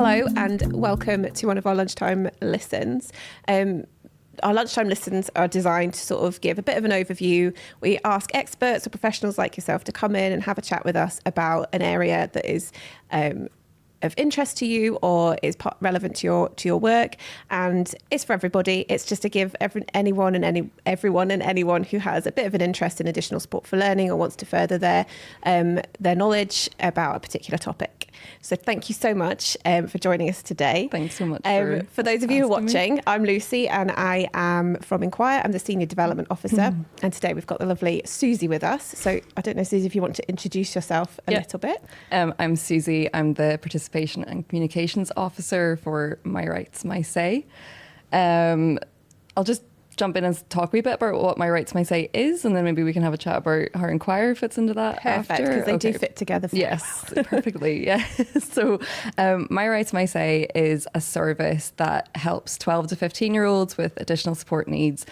Hello and welcome to one of our lunchtime listens. Our lunchtime listens are designed to sort of give a bit of an overview. We ask experts or professionals like yourself to come in and have a chat with us about an area that is of interest to you or is relevant to your work, and it's for everybody. It's just to give everyone and anyone who has a bit of an interest in additional support for learning or wants to further their knowledge about a particular topic. So thank you so much for joining us today. Thanks so much. For those of you who are watching, I'm Lucy and I am from Enquire. I'm the Senior Development Officer. And today we've got the lovely Susie with us. So I don't know, Susie, if you want to introduce yourself a little bit. I'm Susie. I'm the Participation and Communications Officer for My Rights, My Say. I'll just jump in and talk a wee bit about what My Rights, My Say is, and then maybe we can have a chat about how Enquire fits into that. Perfect, because they do fit together. Yes, perfectly. Yeah. So My Rights, My Say is a service that helps 12 to 15-year-olds with additional support needs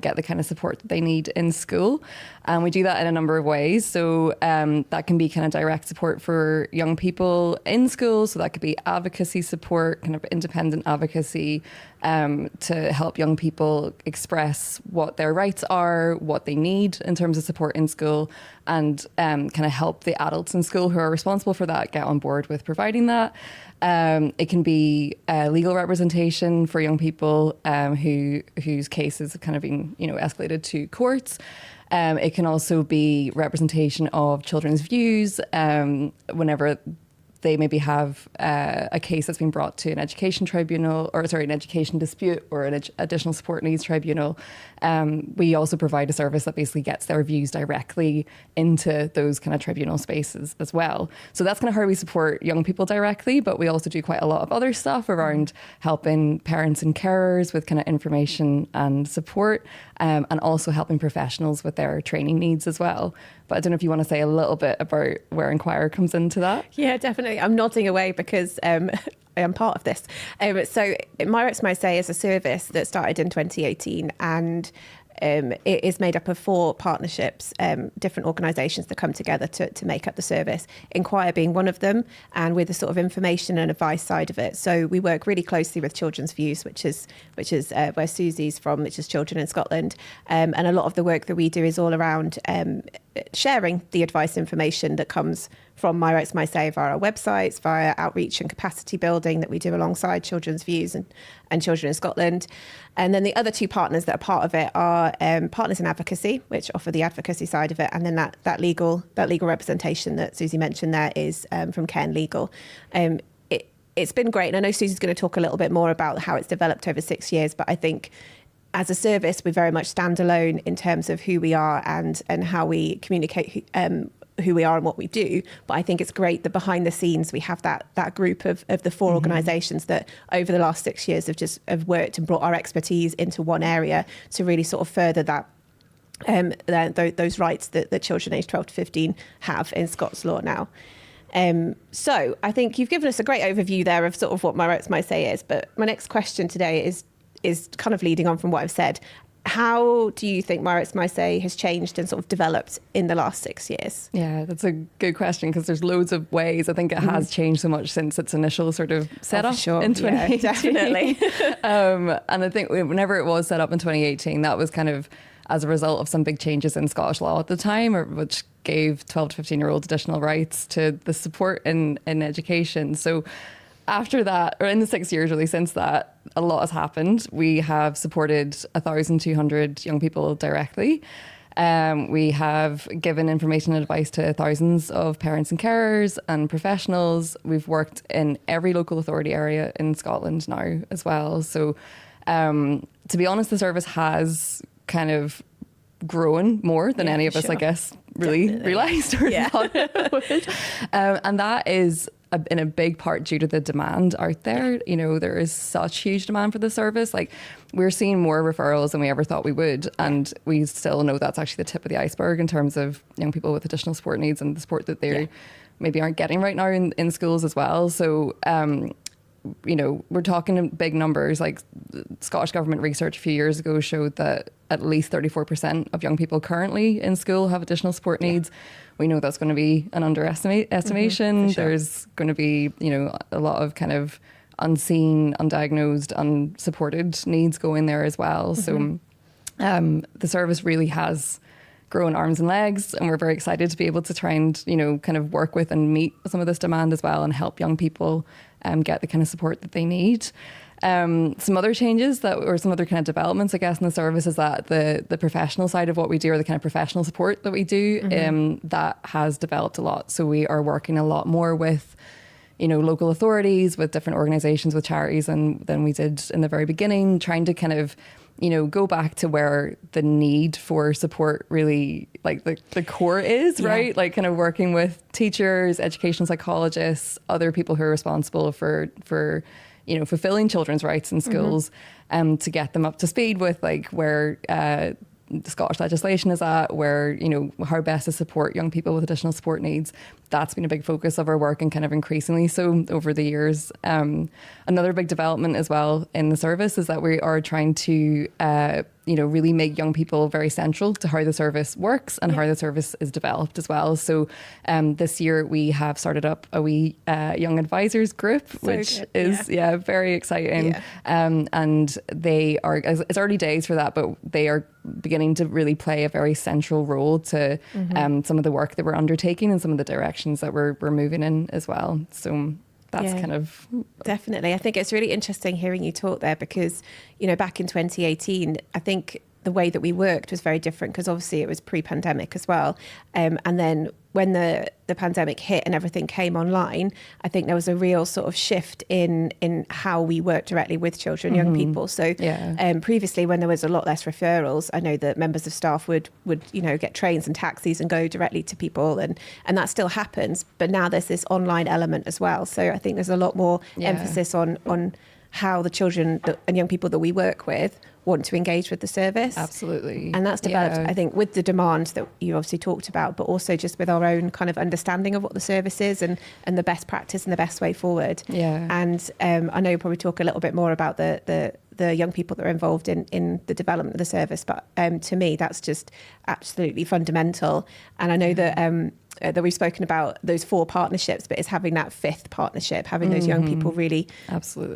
get the kind of support that they need in school. And we do that in a number of ways. So that can be kind of direct support for young people in school. So that could be advocacy support, kind of independent advocacy to help young people express what their rights are, what they need in terms of support in school, and kind of help the adults in school who are responsible for that get on board with providing that. It can be legal representation for young people whose cases have kind of been, escalated to courts. It can also be representation of children's views whenever they maybe have a case that's been brought to an education tribunal, an education dispute or an additional support needs tribunal. We also provide a service that basically gets their views directly into those kind of tribunal spaces as well. So that's kind of how we support young people directly, but we also do quite a lot of other stuff around helping parents and carers with kind of information and support, and also helping professionals with their training needs as well. But I don't know if you want to say a little bit about where Enquire comes into that. Yeah, definitely. I'm nodding away because I am part of this. So My Rights, My Say is a service that started in 2018, and it is made up of 4 partnerships, different organisations that come together to make up the service, Enquire being one of them, and with the sort of information and advice side of it. So we work really closely with Children's Views, which is where Susie's from, which is Children in Scotland. And a lot of the work that we do is all around sharing the advice information that comes from My Rights, My Say via our websites, via outreach and capacity building that we do alongside Children's Views and Children in Scotland. And then the other 2 partners that are part of it are Partners in Advocacy, which offer the advocacy side of it, and then that legal representation that Susie mentioned there is from Cairn Legal. It's been great, and I know Susie's going to talk a little bit more about how it's developed over 6 years, but I think as a service, we very much stand alone in terms of who we are and how we communicate who we are and what we do. But I think it's great that behind the scenes we have that group of the 4 organisations that over the last 6 years have worked and brought our expertise into one area to really sort of further that those rights that children aged 12 to 15 have in Scots law now. So I think you've given us a great overview there of sort of what My Rights, My Say is. But my next question today is kind of leading on from what I've said. How do you think My Rights, My Say has changed and sort of developed in the last 6 years? Yeah, that's a good question because there's loads of ways. I think it has changed so much since its initial sort of setup in 2018. Yeah, definitely. And I think whenever it was set up in 2018, that was kind of as a result of some big changes in Scottish law at the time, which gave 12 to 15-year-olds additional rights to the support in education. So after that, or in the 6 years really since that, a lot has happened. We have supported 1,200 young people directly. We have given information and advice to thousands of parents and carers and professionals. We've worked in every local authority area in Scotland now as well. So to be honest, the service has kind of grown more than any of us, I guess, really realised or thought it would. And that is in a big part due to the demand out there. There is such huge demand for the service. Like, we're seeing more referrals than we ever thought we would. And we still know that's actually the tip of the iceberg in terms of young people with additional support needs and the support that they maybe aren't getting right now in schools as well. So, we're talking in big numbers. Like, Scottish Government research a few years ago showed that at least 34% of young people currently in school have additional support needs. We know that's going to be an underestimation. Sure. There's going to be, a lot of kind of unseen, undiagnosed, unsupported needs go in there as well. So the service really has grown arms and legs, and we're very excited to be able to try and, kind of work with and meet some of this demand as well and help young people get the kind of support that they need. Some other changes or some other kind of developments, I guess, in the service is that the professional side of what we do, or the kind of professional support that we do, that has developed a lot. So we are working a lot more with, local authorities, with different organisations, with charities than we did in the very beginning, trying to kind of, go back to where the need for support really, like the core is, right? Like kind of working with teachers, educational psychologists, other people who are responsible for fulfilling children's rights in schools, to get them up to speed with like where the Scottish legislation is at, where, how best to support young people with additional support needs. That's been a big focus of our work, and kind of increasingly so over the years. Another big development as well in the service is that we are trying to, really make young people very central to how the service works and how the service is developed as well. So this year we have started up a wee young advisors group, which is very exciting. And they are, it's early days for that, but they are beginning to really play a very central role to some of the work that we're undertaking and some of the directions that we're moving in as well. So that's kind of... Definitely. I think it's really interesting hearing you talk there because, back in 2018, I think the way that we worked was very different because obviously it was pre-pandemic as well. And then when the pandemic hit and everything came online, I think there was a real sort of shift in how we work directly with children, young people. So previously, when there was a lot less referrals, I know that members of staff would get trains and taxis and go directly to people, and that still happens. But now there's this online element as well. So I think there's a lot more emphasis on how the children and young people that we work with want to engage with the service. Absolutely. And that's developed, I think, with the demand that you obviously talked about, but also just with our own kind of understanding of what the service is and the best practice and the best way forward. Yeah. And I know you'll probably talk a little bit more about the young people that are involved in the development of the service, but to me, that's just absolutely fundamental. And I know that we've spoken about those 4 partnerships, but it's having that 5th partnership, having those young people really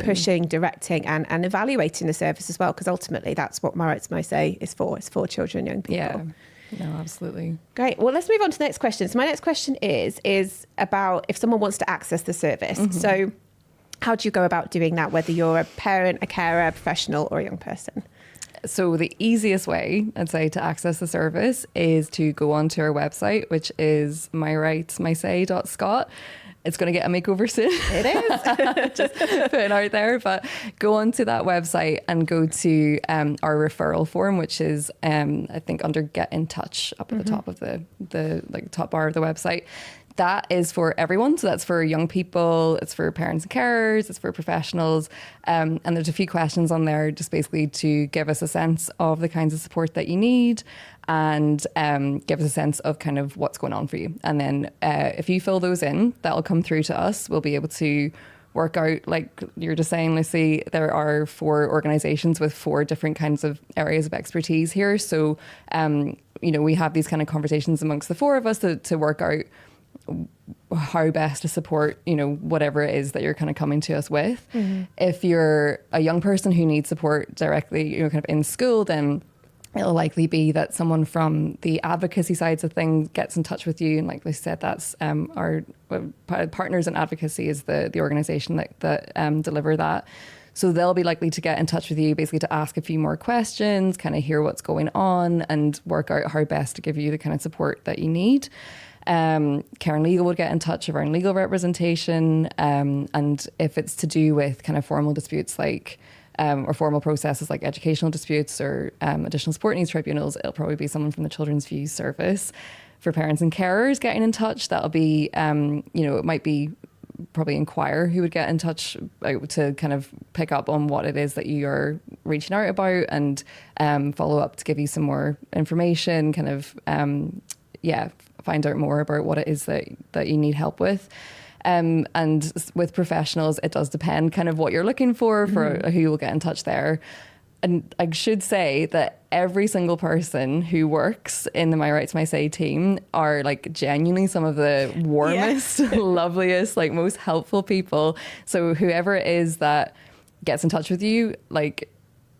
pushing, directing and evaluating the service as well, because ultimately that's what My Rights My Say is for. It's for children and young people. Yeah, no, absolutely. Great. Well, let's move on to the next question. So my next question is about if someone wants to access the service. So how do you go about doing that, whether you're a parent, a carer, a professional or a young person? So the easiest way, I'd say, to access the service is to go onto our website, which is myrightsmysay.scot. It's going to get a makeover soon. It is. Just putting out there. But go onto that website and go to our referral form, which is, I think, under Get in Touch up at the top of the top bar of the website. That is for everyone. So that's for young people, it's for parents and carers, it's for professionals. And there's a few questions on there just basically to give us a sense of the kinds of support that you need and give us a sense of kind of what's going on for you. And then if you fill those in, that'll come through to us. We'll be able to work out, like you're just saying, Lucy, there are 4 organisations with 4 different kinds of areas of expertise here. So, we have these kind of conversations amongst the 4 of us to work out how best to support, whatever it is that you're kind of coming to us with. If you're a young person who needs support directly, kind of in school, then it'll likely be that someone from the advocacy sides of things gets in touch with you. And like we said, that's our Partners in Advocacy is the organisation that deliver that. So they'll be likely to get in touch with you basically to ask a few more questions, kind of hear what's going on and work out how best to give you the kind of support that you need. Cairn Legal would get in touch around legal representation, and if it's to do with kind of formal disputes like or formal processes like educational disputes or additional support needs tribunals, it'll probably be someone from the Children's Views Service. For parents and carers getting in touch, that'll be it might be probably Enquire who would get in touch to kind of pick up on what it is that you are reaching out about and follow up to give you some more information, kind of find out more about what it is that you need help with. And with professionals, it does depend kind of what you're looking for who will get in touch there. and I should say that every single person who works in the My Rights My Say team are like genuinely some of the warmest, loveliest, like most helpful people. So whoever it is that gets in touch with you, like,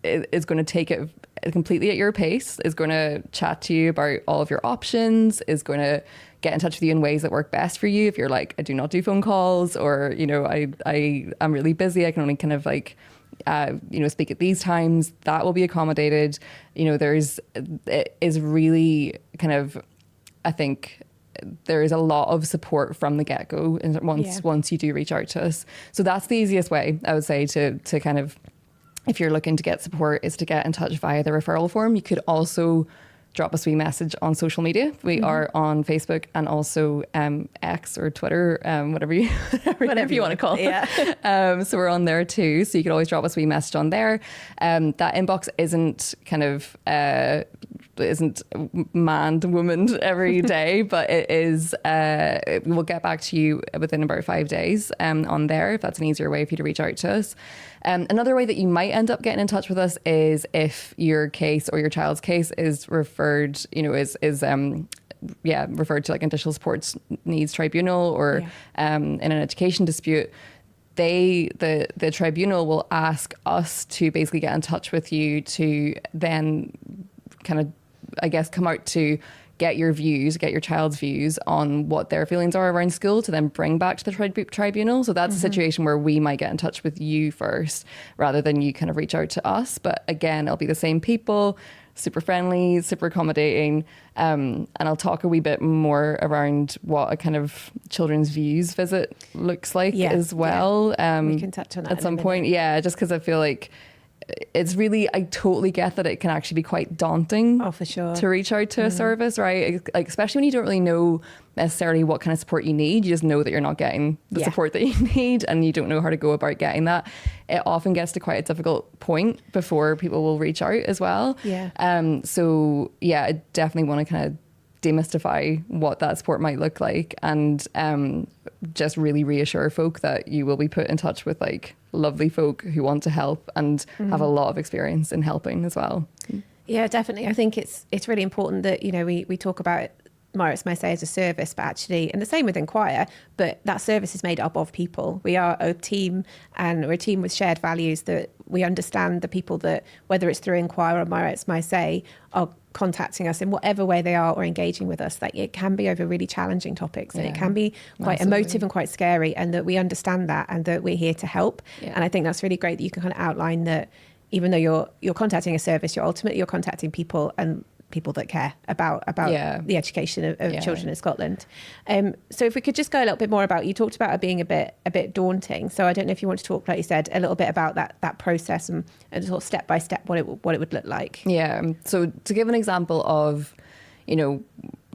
is going to take it completely at your pace, is going to chat to you about all of your options, is going to get in touch with you in ways that work best for you. If you're like, I do not do phone calls, or, you know, I'm really busy, I can only kind of like, you know, speak at these times, that will be accommodated. You know, it is really kind of, I think there is a lot of support from the get-go once you do reach out to us. So that's the easiest way, I would say, to kind of, if you're looking to get support, is to get in touch via the referral form. You could also drop us a wee message on social media. We are on Facebook and also X or Twitter, whatever you want to call it. Yeah. So we're on there too. So you could always drop us a wee message on there. That inbox isn't kind of isn't manned, womaned every day, but it is. We'll get back to you within about 5 days on there, if that's an easier way for you to reach out to us. Another way that you might end up getting in touch with us is if your case or your child's case is referred, you know, is referred to like Additional Supports Needs Tribunal, or in an education dispute. The tribunal will ask us to basically get in touch with you to then kind of, I guess, come out to get your child's views on what their feelings are around school, to then bring back to the tribunal. So that's a situation where we might get in touch with you first rather than you kind of reach out to us. But again, it'll be the same people, super friendly, super accommodating. And I'll talk a wee bit more around what a kind of children's views visit looks like as well. We can touch on that at some point. Yeah, just because I feel like it's really, I totally get that it can actually be quite daunting. Oh, for sure. To reach out to a service, right? Like, especially when you don't really know necessarily what kind of support you need. You just know that you're not getting the support that you need, and you don't know how to go about getting that. It often gets to quite a difficult point before people will reach out as well. So yeah, I definitely want to kind of demystify what that support might look like, and just really reassure folk that you will be put in touch with like lovely folk who want to help and have a lot of experience in helping as well. Yeah, definitely. I think it's really important that, you know, we talk about My Rights My Say as a service, but actually, and the same with Enquire, but that service is made up of people. We are a team, and we're a team with shared values, that we understand the people that, whether it's through Enquire or My Rights My Say, are contacting us in whatever way they are, or engaging with us. Like, it can be over really challenging topics, and it can be quite emotive and quite scary, and that we understand that, and that we're here to help. And I think that's really great that you can kind of outline that even though you're contacting a service, you're contacting people, and people that care about the education of children in Scotland. So if we could just go a little bit more about, you talked about it being a bit daunting. So I don't know if you want to talk, like you said, a little bit about that process and sort of step by step what it would look like. Yeah. So to give an example of, you know,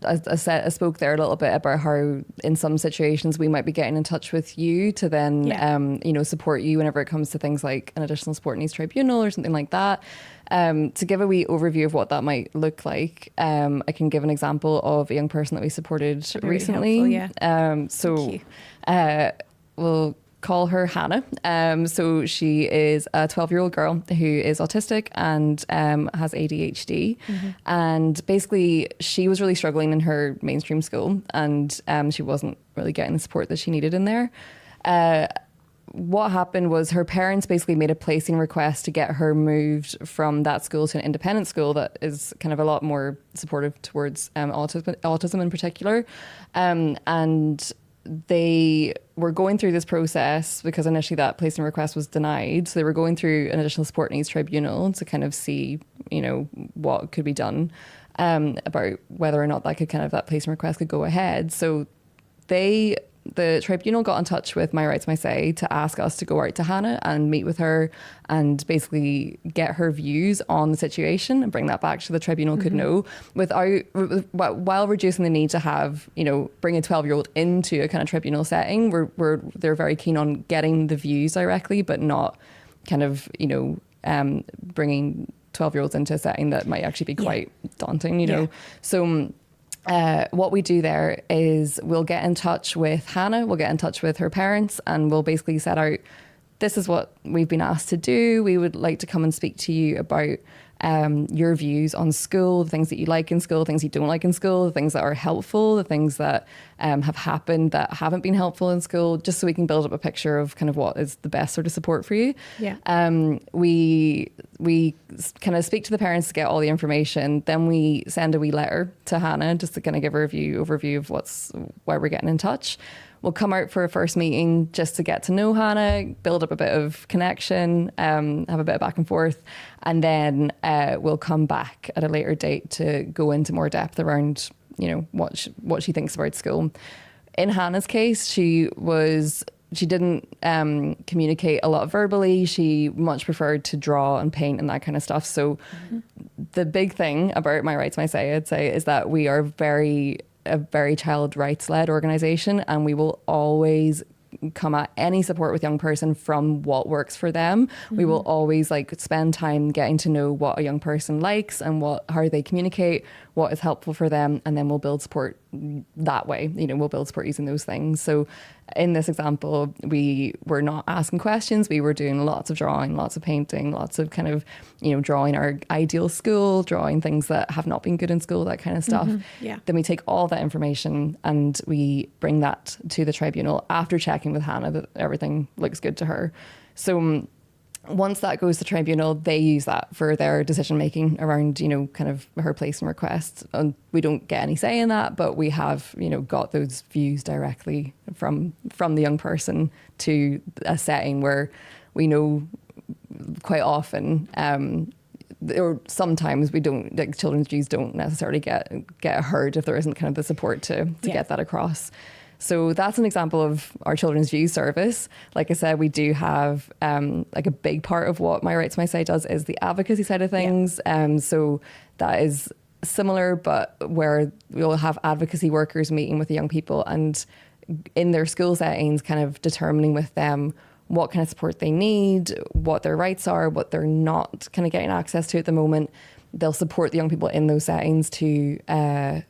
I spoke there a little bit about how in some situations we might be getting in touch with you to then, you know, support you whenever it comes to things like an Additional Support Needs Tribunal or something like that. To give a wee overview of what that might look like, I can give an example of a young person that we supported recently. So we'll call her Hannah. So she is a 12-year-old girl who is autistic and has ADHD. And basically she was really struggling in her mainstream school, and she wasn't really getting the support that she needed in there. What happened was her parents basically made a placing request to get her moved from that school to an independent school that is kind of a lot more supportive towards autism in particular. And they were going through this process because initially that placing request was denied. So they were going through an Additional Support Needs Tribunal to kind of see, you know, what could be done about whether or not that placing request could go ahead. So the tribunal got in touch with My Rights My Say to ask us to go out to Hannah and meet with her and basically get her views on the situation and bring that back so the tribunal could know, while reducing the need to have, you know, bring a 12-year-old into a kind of tribunal setting. They're very keen on getting the views directly, but not kind of, you know, bringing 12-year-olds into a setting that might actually be quite daunting, you know. So what we do there is we'll get in touch with Hannah, we'll get in touch with her parents, and we'll basically set out, this is what we've been asked to do. We would like to come and speak to you about your views on school, the things that you like in school, things you don't like in school, the things that are helpful, the things that have happened that haven't been helpful in school, just so we can build up a picture of kind of what is the best sort of support for you. Yeah. We kind of speak to the parents to get all the information. Then we send a wee letter to Hannah just to kind of give her a overview of why we're getting in touch. We'll come out for a first meeting just to get to know Hannah, build up a bit of connection, have a bit of back and forth, and then we'll come back at a later date to go into more depth around, what she thinks about school. In Hannah's case, she didn't communicate a lot verbally. She much preferred to draw and paint and that kind of stuff. So the big thing about My Rights, My Say, I'd say, is that we are a very child rights led organisation, and we will always come at any support with young person from what works for them. We will always spend time getting to know what a young person likes and how they communicate, what is helpful for them, and then we'll build support that way. We'll build support using those things. So in this example, we were not asking questions. We were doing lots of drawing, lots of painting, lots of kind of, drawing our ideal school, drawing things that have not been good in school, that kind of stuff. Yeah. Then we take all that information and we bring that to the tribunal after checking with Hannah that everything looks good to her. So once that goes to tribunal, they use that for their decision making around, kind of her place and requests. And we don't get any say in that, but we have, got those views directly from the young person to a setting where we know quite often, or sometimes we don't, children's views don't necessarily get heard if there isn't kind of the support to get that across. So that's an example of our children's views service. Like I said, we do have a big part of what My Rights, My Say does is the advocacy side of things. So that is similar, but where we'll have advocacy workers meeting with the young people and in their school settings kind of determining with them what kind of support they need, what their rights are, what they're not kind of getting access to at the moment. They'll support the young people in those settings to ask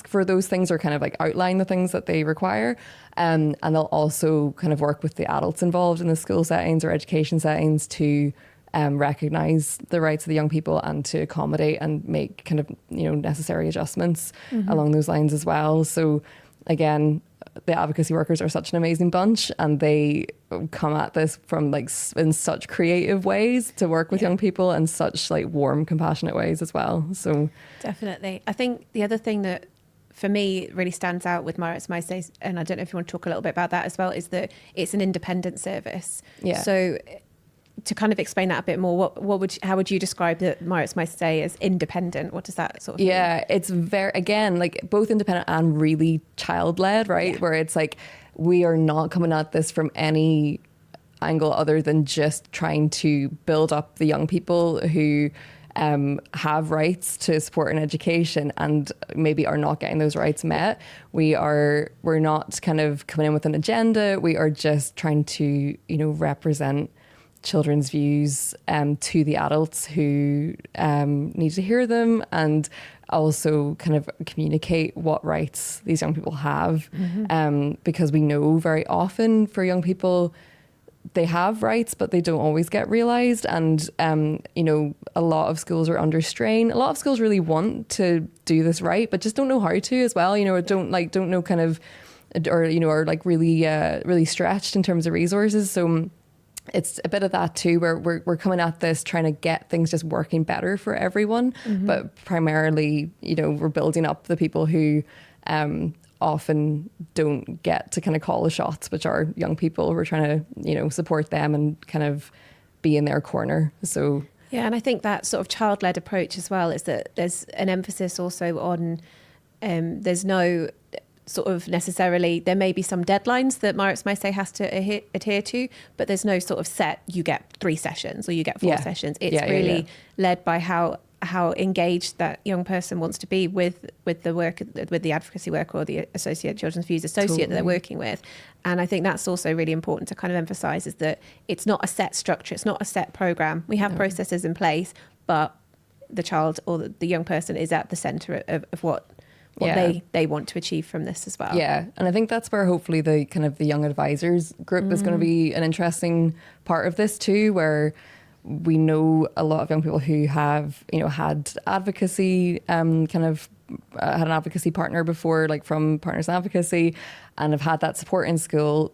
for those things or kind of outline the things that they require. And they'll also kind of work with the adults involved in the school settings or education settings to recognise the rights of the young people and to accommodate and make kind of, necessary adjustments along those lines as well. So again, the advocacy workers are such an amazing bunch, and they come at this from in such creative ways to work with young people and such warm, compassionate ways as well. So definitely. I think the other thing that for me really stands out with My Rights, My Say, and I don't know if you want to talk a little bit about that as well, is that it's an independent service. Yeah. So to kind of explain that a bit more, how would you describe the My Rights, My Say as independent? What does that sort of mean? It's very, again, both independent and really child-led, right? Yeah. Where it's we are not coming at this from any angle other than just trying to build up the young people who have rights to support and education and maybe are not getting those rights met. We're not kind of coming in with an agenda. We are just trying to, represent children's views to the adults who need to hear them, and also kind of communicate what rights these young people have, because we know very often for young people they have rights but they don't always get realised, and a lot of schools are under strain. A lot of schools really want to do this right but just don't know how to as well, or don't know kind of, or are really stretched in terms of resources. So it's a bit of that too, where we're coming at this trying to get things just working better for everyone. But primarily, we're building up the people who often don't get to kind of call the shots, which are young people. We're trying to, support them and kind of be in their corner. So yeah, and I think that sort of child-led approach as well is that there's an emphasis also on there's no sort of necessarily, there may be some deadlines that My Rights, My Say has to adhere to, but there's no sort of set, you get 3 sessions or you get 4 sessions. It's really led by how engaged that young person wants to be with the work, with the advocacy work or the children's views associate that they're working with. And I think that's also really important to kind of emphasise, is that it's not a set structure, it's not a set programme. We have processes in place, but the child or the young person is at the centre of what they want to achieve from this as well. Yeah, and I think that's where hopefully the kind of the young advisors group is going to be an interesting part of this too, where we know a lot of young people who have, had advocacy, had an advocacy partner before, like from Partners in Advocacy, and have had that support in school.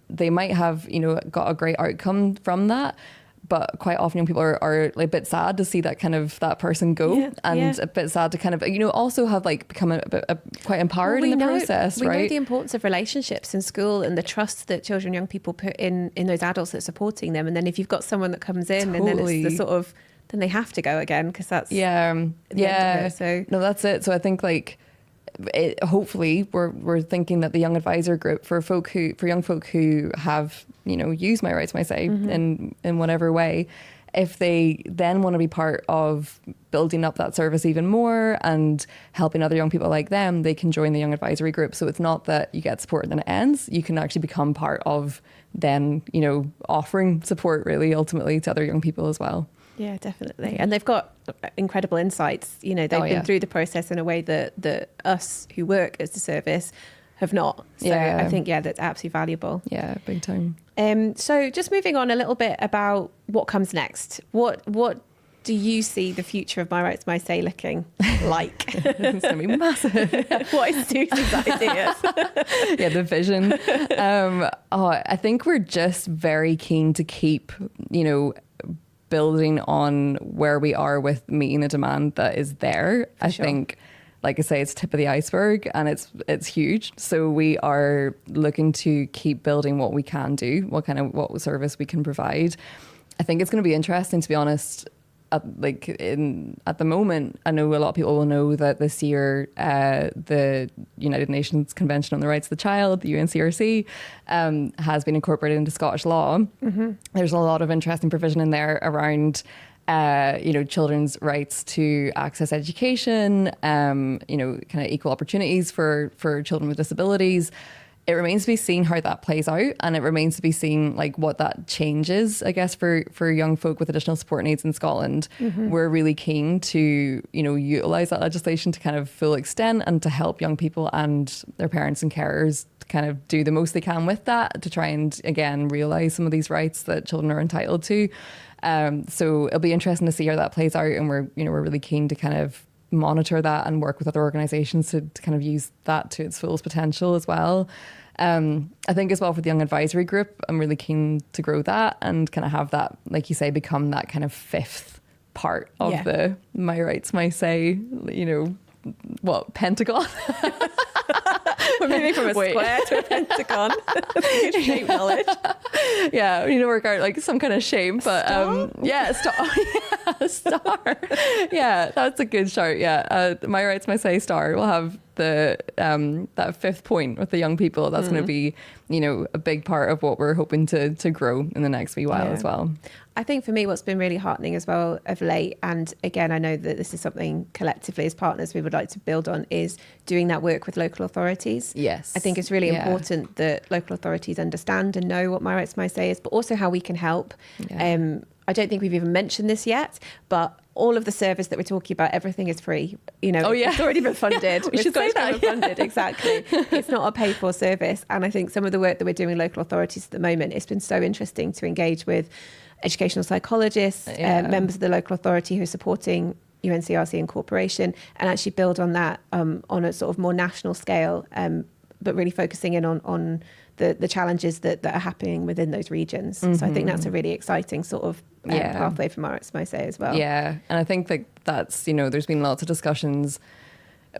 They might have, got a great outcome from that. But quite often young people are like a bit sad to see that that person go, and a bit sad to also have become quite empowered in the process, right? We know the importance of relationships in school and the trust that children and young people put in those adults that are supporting them. And then if you've got someone that comes in and then it's the then they have to go again, because that's the end of it, so. No, that's it. So I think hopefully we're thinking that the young advisor group for young folk who have used My Rights, My Say in whatever way, if they then want to be part of building up that service even more and helping other young people like them, they can join the young advisory group. So it's not that you get support and then it ends. You can actually become part of then offering support really ultimately to other young people as well. Yeah, definitely. And they've got incredible insights. They've been through the process in a way that us who work as the service have not. So I think, that's absolutely valuable. Yeah, big time. So just moving on a little bit about what comes next. What do you see the future of My Rights, My Say looking like? It's going to be massive. What is Susie's ideas? Yeah, the vision. I think we're just very keen to keep, building on where we are with meeting the demand that is there. I think, like I say, it's tip of the iceberg and it's huge. So we are looking to keep building what we can do, what service we can provide. I think it's going to be interesting, to be honest. At the moment, I know a lot of people will know that this year the United Nations Convention on the Rights of the Child, the UNCRC, has been incorporated into Scottish law. There's a lot of interesting provision in there around children's rights to access education, equal opportunities for children with disabilities. It remains to be seen how that plays out, and it remains to be seen what that changes, I guess, for young folk with additional support needs in Scotland. We're really keen to, utilise that legislation to full extent and to help young people and their parents and carers to do the most they can with that, to try and, again, realise some of these rights that children are entitled to. So it'll be interesting to see how that plays out, and we're really keen to monitor that and work with other organisations to use that to its fullest potential as well. I think as well for the Young Advisory Group, I'm really keen to grow that and have that, like you say, become that fifth part of the My Rights, My Say, pentagon. We're moving from a square to a pentagon. Shape knowledge. Yeah, we need to work out some kind of shape, but star. Yeah, that's a good start. Yeah, My Rights, My Say star. We'll have the that fifth point with the young people. That's going to be a big part of what we're hoping to grow in the next wee while as well. I think for me, what's been really heartening as well of late, and again, I know that this is something collectively as partners we would like to build on, is doing that work with local authorities. Yes. I think it's really important that local authorities understand and know what My Rights, My Say is, but also how we can help. Yeah. I don't think we've even mentioned this yet, but all of the service that we're talking about, everything is free. It's already been funded. We should say that. Funded, exactly. It's not a paid-for service. And I think some of the work that we're doing with local authorities at the moment, it's been so interesting to engage with educational psychologists, members of the local authority who are supporting UNCRC incorporation, and actually build on that on a sort of more national scale, but really focusing in on the challenges that are happening within those regions. So I think that's a really exciting sort of pathway for My Rights, My Say as well. Yeah, and I think that's, there's been lots of discussions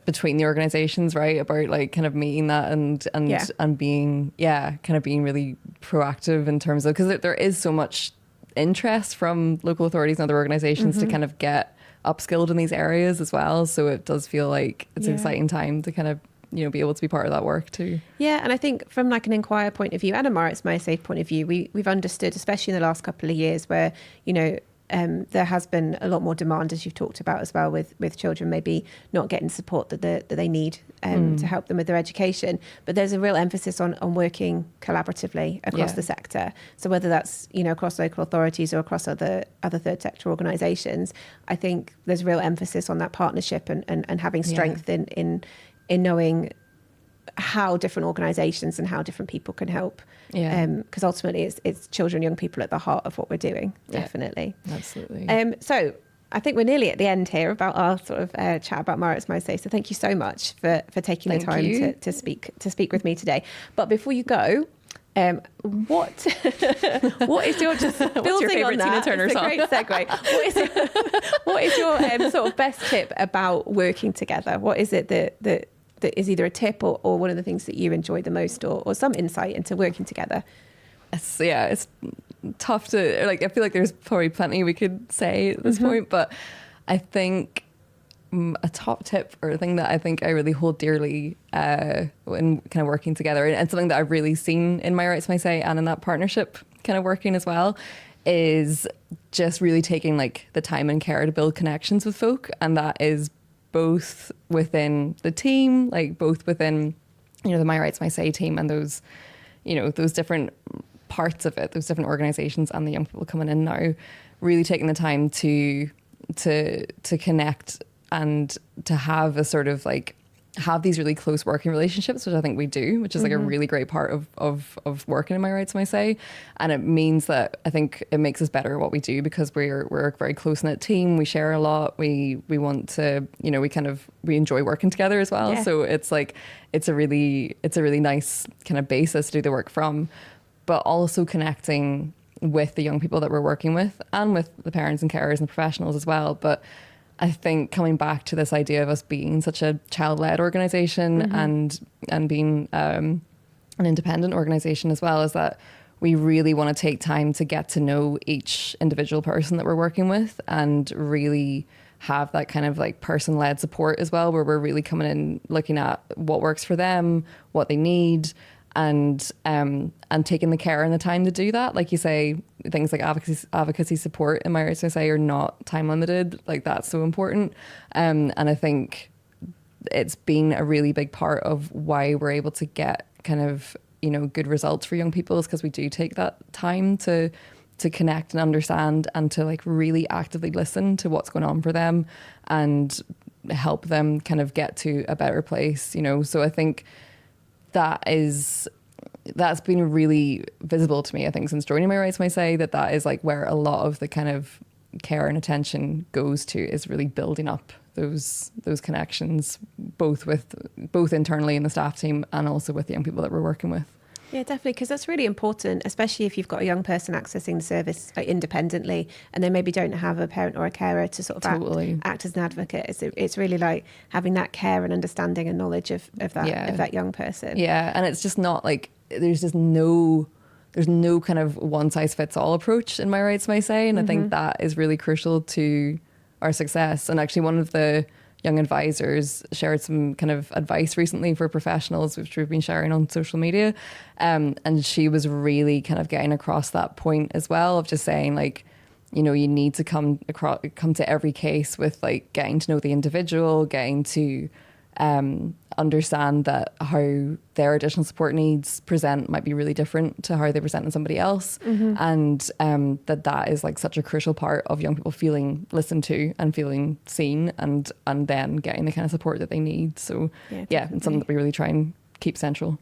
between the organisations, right, about meeting that and being being really proactive in terms of, because there is so much interest from local authorities and other organisations to get upskilled in these areas as well. So it does feel like it's an exciting time to be able to be part of that work too. Yeah, and I think from an Enquire point of view and a My Rights, My Say point of view, we've understood, especially in the last couple of years, where there has been a lot more demand, as you've talked about as well, with children maybe not getting support that they need to help them with their education. But there's a real emphasis on working collaboratively across the sector. So whether that's across local authorities or across other third sector organisations, I think there's real emphasis on that partnership and having strength in in knowing how different organisations and how different people can help. Because ultimately it's children, young people at the heart of what we're doing. Definitely. Absolutely. So I think we're nearly at the end here about our sort of chat about MRMS MoSE. So thank you so much for taking the time to speak with me today. But before you go, what is your, just building What's your favourite on that, Tina Turner song? it's a great segue. What is your sort of best tip about working together? What is it that is either a tip or one of the things that you enjoy the most, or some insight into working together? It's tough to, like, I feel like there's probably plenty we could say at this point, but I think a top tip, or a thing that I think I really hold dearly when kind of working together, and something that I've really seen in My Rights, My Say and in that partnership kind of working as well, is just really taking like the time and care to build connections with folk. And that is both within the team, like both within, the My Rights, My Say team, and those, those different parts of it, those different organizations, and the young people coming in now, really taking the time to connect and to have a sort of like have these really close working relationships, which I think we do, which is like a really great part of working in My Rights, My Say. And it means that I think it makes us better at what we do, because we're a very close knit team. We share a lot. We want to, we enjoy working together as well. Yeah. So it's like, it's a really nice kind of basis to do the work from, but also connecting with the young people that we're working with, and with the parents and carers and professionals as well. But I think coming back to this idea of us being such a child-led organisation and being an independent organisation as well, is that we really want to take time to get to know each individual person that we're working with, and really have that kind of like person-led support as well, where we're really coming in looking at what works for them, what they need, and taking the care and the time to do that. Like you say, things like advocacy support in My Rights, I say, are not time limited. Like, that's so important. And I think it's been a really big part of why we're able to get kind of, good results for young people, is because we do take that time to connect and understand, and to like really actively listen to what's going on for them, and help them kind of get to a better place, So I think that's been really visible to me, I think, since joining My Rights, My Say, that is like where a lot of the kind of care and attention goes to, is really building up those connections, both internally in the staff team, and also with the young people that we're working with. Yeah, definitely, because that's really important, especially if you've got a young person accessing the service like independently, and they maybe don't have a parent or a carer to sort of act as an advocate. It's really like having that care and understanding and knowledge of that young person. Yeah, and it's just not like there's no kind of one size fits all approach in My Rights, My Say, and I think that is really crucial to our success. And actually, one of the young advisors shared some kind of advice recently for professionals, which we've been sharing on social media. And she was really kind of getting across that point as well, of just saying like, you need to come to every case with like getting to know the individual, getting to understand that how their additional support needs present might be really different to how they present in somebody else, and that is like such a crucial part of young people feeling listened to and feeling seen, and then getting the kind of support that they need. So yeah, it's something that we really try and keep central.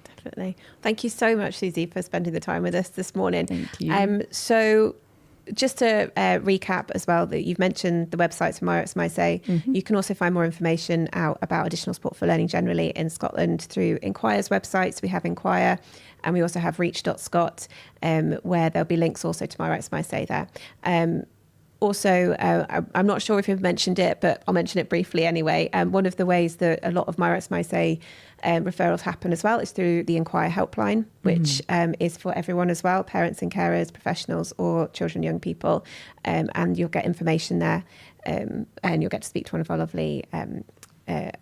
Definitely. Thank you so much, Susie, for spending the time with us this morning. Thank you. So just to recap as well, that you've mentioned the websites for My Rights, My Say. You can also find more information out about additional support for learning generally in Scotland through Enquire's websites. We have Enquire, and we also have reach.scot, where there'll be links also to My Rights, My Say there. Also, I'm not sure if you've mentioned it, but I'll mention it briefly anyway. One of the ways that a lot of My Rights, My Say referrals happen as well is through the Enquire helpline, which is for everyone as well, parents and carers, professionals, or children, young people. And you'll get information there, and you'll get to speak to one of our lovely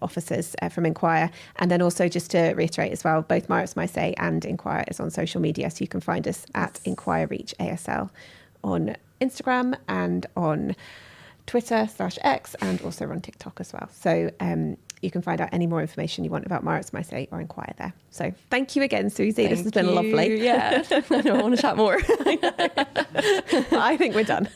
officers from Enquire. And then also, just to reiterate as well, both My Rights, My Say and Enquire is on social media, so you can find us at Enquire Reach ASL on Instagram and on Twitter/X, and also on TikTok as well. So you can find out any more information you want about My Rights, My Say or Enquire there. So thank you again, Susie. This has been lovely. Yeah, I know, I want to chat more. I think we're done.